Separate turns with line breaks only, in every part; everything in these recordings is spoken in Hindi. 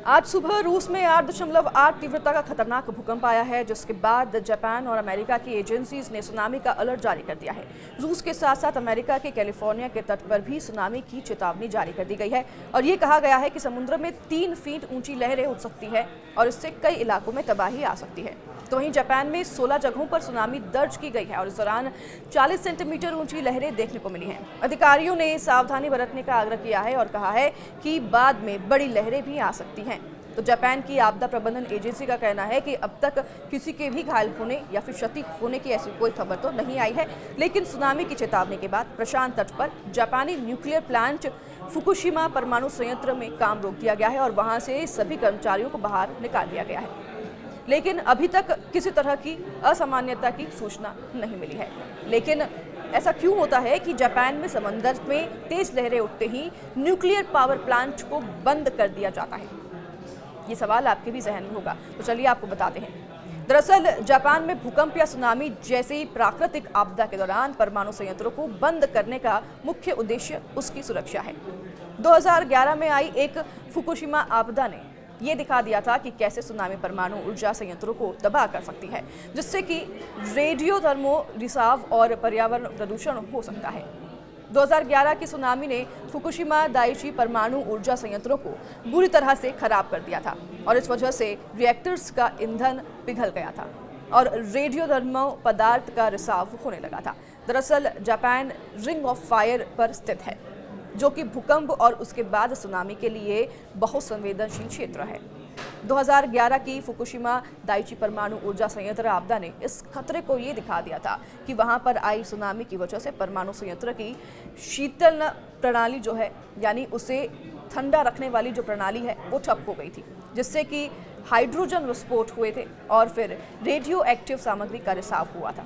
आज सुबह रूस में 8.8 तीव्रता का खतरनाक भूकंप आया है, जिसके बाद जापान और अमेरिका की एजेंसीज ने सुनामी का अलर्ट जारी कर दिया है। रूस के साथ साथ अमेरिका के कैलिफोर्निया के तट पर भी सुनामी की चेतावनी जारी कर दी गई है और ये कहा गया है कि समुद्र में 3 फीट ऊंची लहरें उठ सकती है और इससे कई इलाकों में तबाही आ सकती है। तो वहीं जापान में 16 जगहों पर सुनामी दर्ज की गई है और इस दौरान 40 सेंटीमीटर ऊंची लहरें देखने को मिली हैं। अधिकारियों ने सावधानी बरतने का आग्रह किया है और कहा है कि बाद में बड़ी लहरें भी आ सकती हैं। तो जापान की आपदा प्रबंधन एजेंसी का कहना है कि अब तक किसी के भी घायल होने या फिर क्षति होने की ऐसी कोई खबर तो नहीं आई है, लेकिन सुनामी की चेतावनी के बाद प्रशांत तट पर जापानी न्यूक्लियर प्लांट फुकुशिमा परमाणु संयंत्र में काम रोक दिया गया है और वहां से सभी कर्मचारियों को बाहर निकाल दिया गया है। लेकिन अभी तक किसी तरह की असामान्यता की सूचना नहीं मिली है। लेकिन ऐसा क्यों होता है कि जापान में समंदर में तेज लहरें उठते ही न्यूक्लियर पावर प्लांट को बंद कर दिया जाता है? ये सवाल आपके भी जहन में होगा, तो चलिए आपको बताते हैं। दरअसल जापान में भूकंप या सुनामी जैसी प्राकृतिक आपदा के दौरान परमाणु संयंत्रों को बंद करने का मुख्य उद्देश्य उसकी सुरक्षा है। 2011 में आई एक फुकुशिमा आपदा ने ये दिखा दिया था कि कैसे सुनामी परमाणु ऊर्जा संयंत्रों को तबाह कर सकती है, जिससे कि रेडियोधर्मो रिसाव और पर्यावरण प्रदूषण हो सकता है। 2011 की सुनामी ने फुकुशिमा दाइची परमाणु ऊर्जा संयंत्रों को बुरी तरह से खराब कर दिया था और इस वजह से रिएक्टर्स का ईंधन पिघल गया था और रेडियोधर्मो पदार्थ का रिसाव होने लगा था। दरअसल जापान रिंग ऑफ फायर पर स्थित है, जो कि भूकंप और उसके बाद सुनामी के लिए बहुत संवेदनशील क्षेत्र है। 2011 की फुकुशिमा दाइची परमाणु ऊर्जा संयंत्र आपदा ने इस खतरे को ये दिखा दिया था कि वहां पर आई सुनामी की वजह से परमाणु संयंत्र की शीतल प्रणाली जो है, यानी उसे ठंडा रखने वाली जो प्रणाली है, वो ठप हो गई थी, जिससे कि हाइड्रोजन विस्फोट हुए थे और फिर रेडियो एक्टिव सामग्री का रिसाव हुआ था।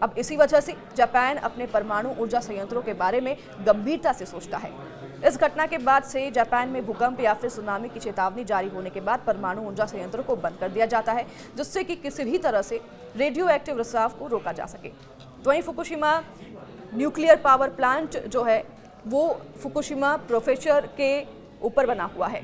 अब इसी वजह से जापान अपने परमाणु ऊर्जा संयंत्रों के बारे में गंभीरता से सोचता है। इस घटना के बाद से जापान में भूकंप या फिर सुनामी की चेतावनी जारी होने के बाद परमाणु ऊर्जा संयंत्रों को बंद कर दिया जाता है, जिससे कि किसी भी तरह से रेडियो एक्टिव रिसाव को रोका जा सके। तो वहीं फुकुशिमा न्यूक्लियर पावर प्लांट जो है वो फुकुशिमा प्रेफेक्चर के ऊपर बना हुआ है।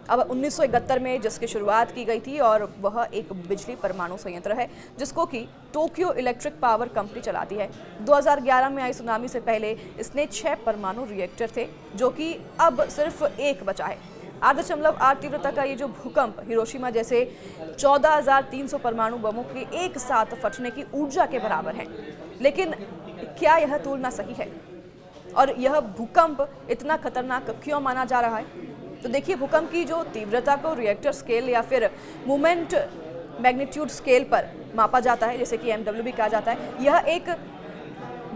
अब 1971 में जिसकी शुरुआत की गई थी और वह एक बिजली परमाणु संयंत्र है जिसको कि टोक्यो इलेक्ट्रिक पावर कंपनी चलाती है। 2011 में आई सुनामी से पहले इसने 6 परमाणु रिएक्टर थे, जो कि अब सिर्फ एक बचा है। 8.8 तीव्रता का ये जो भूकंप हिरोशिमा जैसे 14,300 परमाणु बमों के एक साथ फटने की ऊर्जा के बराबर है। लेकिन क्या यह तुलना सही है और यह भूकंप इतना खतरनाक क्यों माना जा रहा है? तो देखिए, भूकंप की जो तीव्रता को रिएक्टर स्केल या फिर मोमेंट मैग्नीट्यूड स्केल पर मापा जाता है, जैसे कि MW भी कहा जाता है। यह एक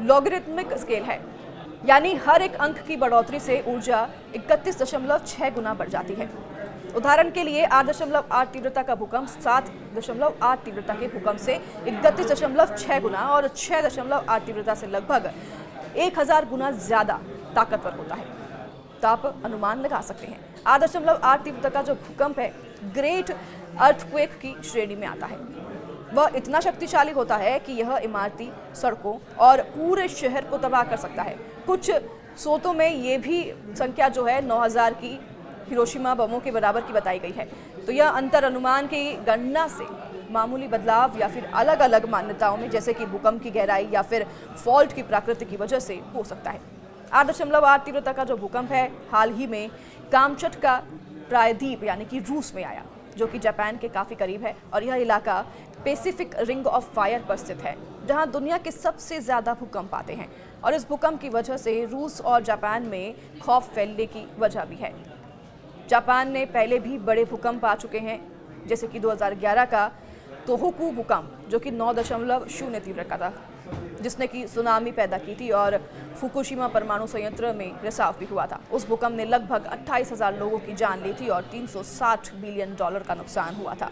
लॉगरिथमिक स्केल है, यानी हर एक अंक की बढ़ोतरी से ऊर्जा 31.6 गुना बढ़ जाती है। उदाहरण के लिए 8.8 तीव्रता का भूकंप 7.8 तीव्रता के भूकंप से 31.6 गुना और 6.8 तीव्रता से लगभग 1000 गुना ज्यादा ताकतवर होता है। तो आप अनुमान लगा सकते हैं 8.8 तीव्रता का जो भूकंप है ग्रेट अर्थक्वेक की श्रेणी में आता है। वह इतना शक्तिशाली होता है कि यह इमारती, सड़कों और पूरे शहर को तबाह कर सकता है। कुछ स्रोतों में ये भी संख्या जो है 9000 की हिरोशिमा बमों के बराबर की बताई गई है। तो यह अंतर अनुमान की गणना से मामूली बदलाव या फिर अलग अलग मान्यताओं में, जैसे कि भूकंप की गहराई या फिर फॉल्ट की प्रकृति की वजह से हो सकता है। 8.8 तीव्रता का जो भूकंप है हाल ही में कामचटका प्रायद्वीप यानी कि रूस में आया, जो कि जापान के काफ़ी करीब है और यह इलाका पैसिफिक रिंग ऑफ फायर पर स्थित है, जहां दुनिया के सबसे ज़्यादा भूकंप आते हैं। और इस भूकंप की वजह से रूस और जापान में खौफ फैलने की वजह भी है। जापान में पहले भी बड़े भूकंप आ चुके हैं, जैसे कि 2011 का तोहोकू भूकंप, जो कि 9.0 तीव्रता का था, जिसने की सुनामी पैदा की थी और फुकुशिमा परमाणु संयंत्र में रिसाव भी हुआ था। उस भूकंप ने लगभग 28,000 लोगों की जान ली थी और $360 बिलियन का नुकसान हुआ था।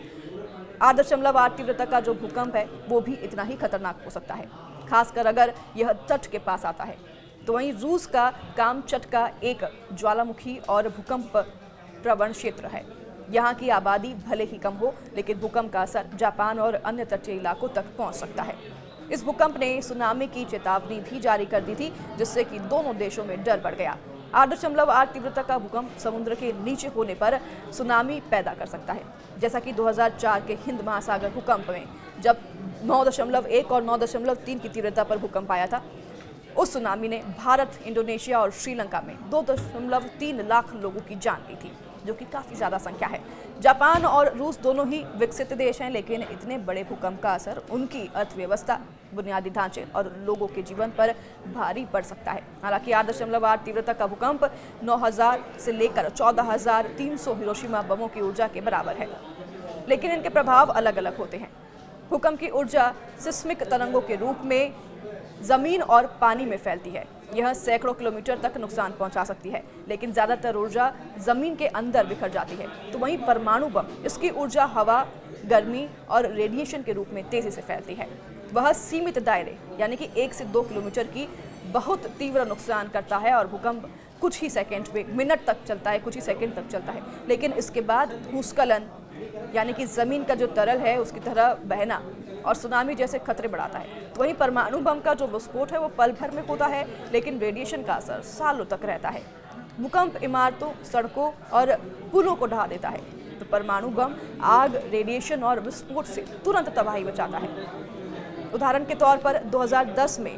8.8 तीव्रता का जो भूकंप है वो भी इतना ही खतरनाक हो सकता है, खासकर अगर यह तट के पास आता है। तो वहीं रूस का कामचटका एक ज्वालामुखी और भूकंप प्रवण क्षेत्र है। यहाँ की आबादी भले ही कम हो, लेकिन भूकंप का असर जापान और अन्य तटीय इलाकों तक पहुँच सकता है। इस भूकंप ने सुनामी की चेतावनी भी जारी कर दी थी, जिससे कि दोनों देशों में डर बढ़ गया। 8.8 तीव्रता का भूकंप समुद्र के नीचे होने पर सुनामी पैदा कर सकता है, जैसा कि 2004 के हिंद महासागर भूकंप में जब 9.1 और 9.3 की तीव्रता पर भूकंप आया था। उस सुनामी ने भारत, इंडोनेशिया और श्रीलंका में 2.3 लाख लोगों की जान ली थी, जो कि काफ़ी ज़्यादा संख्या है। जापान और रूस दोनों ही विकसित देश हैं, लेकिन इतने बड़े भूकंप का असर उनकी अर्थव्यवस्था, बुनियादी ढांचे और लोगों के जीवन पर भारी पड़ सकता है। हालांकि 8.8 तीव्रता का भूकंप 9,000 से लेकर 14,300 हिरोशिमा बमों की ऊर्जा के बराबर है, लेकिन इनके प्रभाव अलग अलग होते हैं। भूकंप की ऊर्जा सिस्मिक तरंगों के रूप में जमीन और पानी में फैलती है। यह सैकड़ों किलोमीटर तक नुकसान पहुंचा सकती है, लेकिन ज्यादातर ऊर्जा जमीन के अंदर बिखर जाती है। तो वहीं परमाणु बम, इसकी ऊर्जा हवा, गर्मी और रेडिएशन के रूप में तेजी से फैलती है। वह सीमित दायरे यानी कि 1 से 2 किलोमीटर की बहुत तीव्र नुकसान करता है और भूकंप कुछ ही सेकंड में, मिनट तक चलता है, कुछ ही सेकंड तक चलता है, लेकिन इसके बाद भूस्खलन यानी कि जमीन का जो तरल है उसकी तरह बहना और सुनामी जैसे खतरे बढ़ाता है। तो वहीं परमाणु बम का जो विस्फोट है वो पल भर में होता है, लेकिन रेडिएशन का असर सालों तक रहता है। भूकंप इमारतों, सड़कों और पुलों को ढहा देता है, तो परमाणु बम आग, रेडिएशन और विस्फोट से तुरंत तबाही मचाता है। उदाहरण के तौर पर 2010 में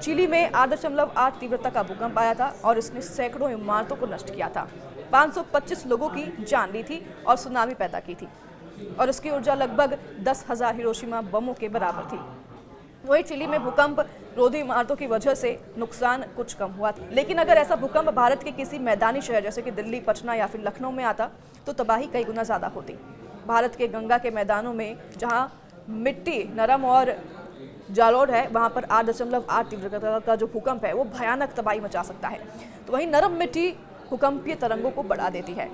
चिली में 8.8 तीव्रता का भूकंप आया था और इसने सैकड़ों इमारतों को नष्ट किया था, 525 लोगों की जान ली थी और सुनामी पैदा की थी, और इसकी ऊर्जा लगभग 10,000 हिरोशिमा बमों के बराबर थी। वहीं चिली में भूकंप रोधी इमारतों की वजह से नुकसान कुछ कम हुआ था, लेकिन अगर ऐसा भूकंप भारत के किसी मैदानी शहर जैसे कि दिल्ली, पटना या फिर लखनऊ में आता तो तबाही कई गुना ज़्यादा होती। भारत के गंगा के मैदानों में जहाँ मिट्टी नरम और जालौर है, वहाँ पर 8.8 तीव्रता का जो भूकंप है वो भयानक तबाही मचा सकता है। तो वहीं नरम मिट्टी भूकंपीय तरंगों को बढ़ा देती है।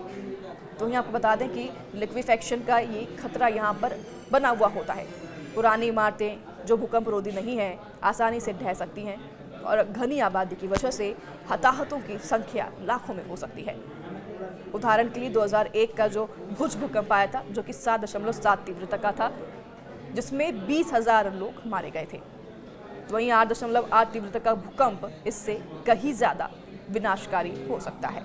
तो वहीं आपको बता दें कि लिक्विफेक्शन का ये खतरा यहाँ पर बना हुआ होता है। पुरानी इमारतें जो भूकंप रोधी नहीं है आसानी से ढह सकती हैं और घनी आबादी की वजह से हताहतों की संख्या लाखों में हो सकती है। उदाहरण के लिए 2001 का जो भुज भूकंप आया था, जो कि 7.7 तीव्रता का था, जिसमें 20,000 लोग मारे गए थे। तो वहीं 8.8 तीव्रता का भूकंप इससे कहीं ज़्यादा विनाशकारी हो सकता है।